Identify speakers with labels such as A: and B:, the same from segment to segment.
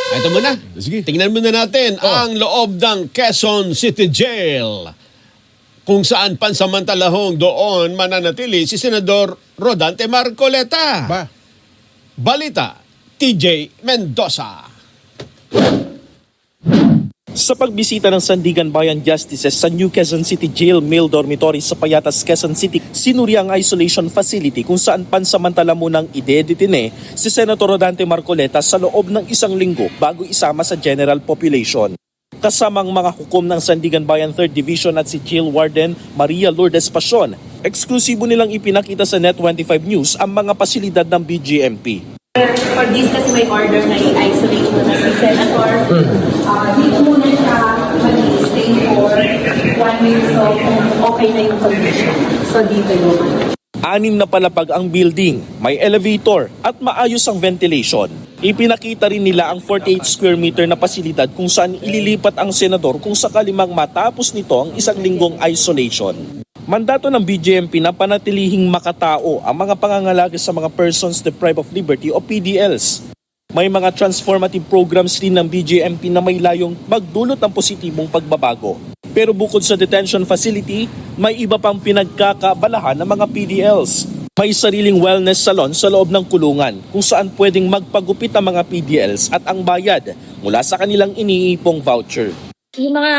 A: Ito muna.
B: Sige.
A: Tingnan muna natin ang loob ng Quezon City Jail. Kung saan pansamantalahong doon mananatili si Senador Rodante Marcoleta. Balita, TJ Mendoza.
C: Sa pagbisita ng Sandigan Bayan Justices sa New Quezon City Jail Male Dormitory sa Payatas, Quezon City, sinuri ang isolation facility kung saan pansamantala munang idedetine si Senator Rodante Marcoleta sa loob ng 1 linggo bago isama sa general population. Kasamang mga hukom ng Sandigan Bayan 3rd Division at si Jail Warden Maria Lourdes Pasion, eksklusibo nilang ipinakita sa Net25 News ang mga pasilidad ng BGMP.
D: For this kasi may order na i-isolate mo na si Senator. Dito muna siya mag-stay for 1 week, so okay na yung condition. So dito yun.
C: 6 na palapag ang building, may elevator at maayos ang ventilation. Ipinakita rin nila ang 48 square meter na pasilidad kung saan ililipat ang senador kung sakali mang matapos nito ang 1 linggong isolation. Mandato ng BGMP na panatilihing makatao ang mga pangangalaga sa mga persons deprived of liberty o PDLs. May mga transformative programs rin ng BGMP na may layong magdulot ng positibong pagbabago. Pero bukod sa detention facility, may iba pang pinagkakabalahan ng mga PDLs. May sariling wellness salon sa loob ng kulungan kung saan pwedeng magpagupit ang mga PDLs at ang bayad mula sa kanilang iniipong voucher.
E: Yung mga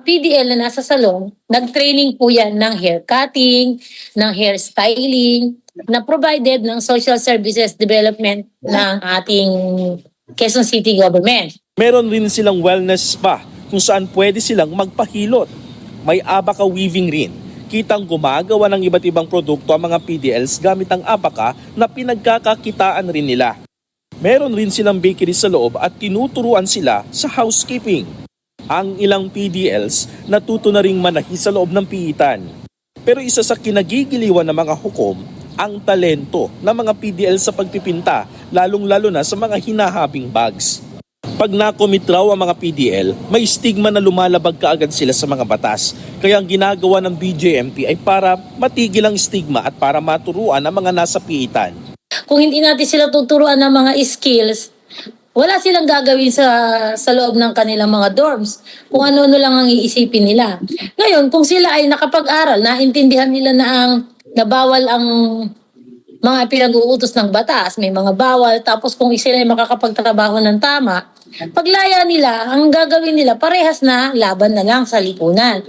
E: PDL na nasa salon, nag-training po yan ng hair cutting, ng hair styling, na provided ng Social Services Development ng ating Quezon City Government.
C: Meron rin silang wellness spa kung saan pwede silang magpahilot. May abaka weaving rin. Kitang gumagawa ng iba't ibang produkto ang mga PDLs gamit ang abaka na pinagkakakitaan rin nila. Meron rin silang bakery sa loob at tinuturuan sila sa housekeeping. Ang ilang PDLs natuto na ring manahi sa loob ng piitan. Pero isa sa kinagigiliwan ng mga hukom, ang talento ng mga PDL sa pagpipinta, lalong-lalo na sa mga hinahabing bags. Pag nakomit raw ang mga PDL, may stigma na lumalabag kaagad sila sa mga batas. Kaya ang ginagawa ng BJMP ay para matigil ang stigma at para maturuan ang mga nasa piitan.
E: Kung hindi natin sila tuturuan ng mga skills, wala silang gagawin sa loob ng kanilang mga dorms. Kung ano-ano lang ang iisipin nila. Ngayon, kung sila ay nakapag-aral, naintindihan nila na bawal ang mga pinag-uutos ng batas, may mga bawal, tapos kung sila ay makakapagtrabaho ng tama, paglaya nila, ang gagawin nila, parehas na laban na lang sa lipunan.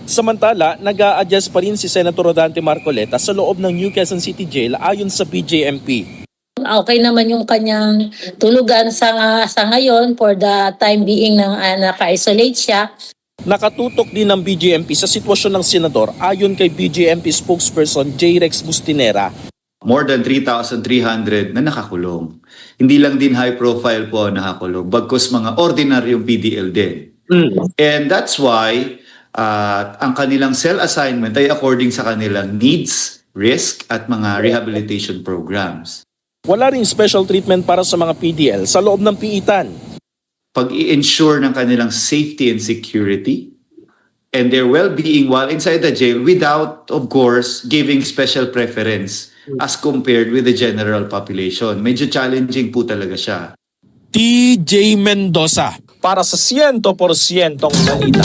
C: Samantala, nag-a-adjust pa rin si Senator Rodante Marcoleta sa loob ng New Quezon City Jail ayon sa BJMP.
E: Okay naman yung kanyang tulugan sa ngayon for the time being na naka-isolate siya.
C: Nakatutok din ng BJMP sa sitwasyon ng senador ayon kay BJMP spokesperson J. Rex Bustinera.
F: More than 3,300 na nakakulong. Hindi lang din high profile po nakakulong, bagkus mga ordinaryong PDL din. And that's why ang kanilang cell assignment ay according sa kanilang needs, risk at mga rehabilitation programs.
C: Wala ring special treatment para sa mga PDL sa loob ng piitan.
F: Pag-i-ensure ng kanilang safety and security and their well-being while inside the jail without, of course, giving special preference as compared with the general population. Medyo challenging po talaga siya.
C: TJ Mendoza para sa 100% balita.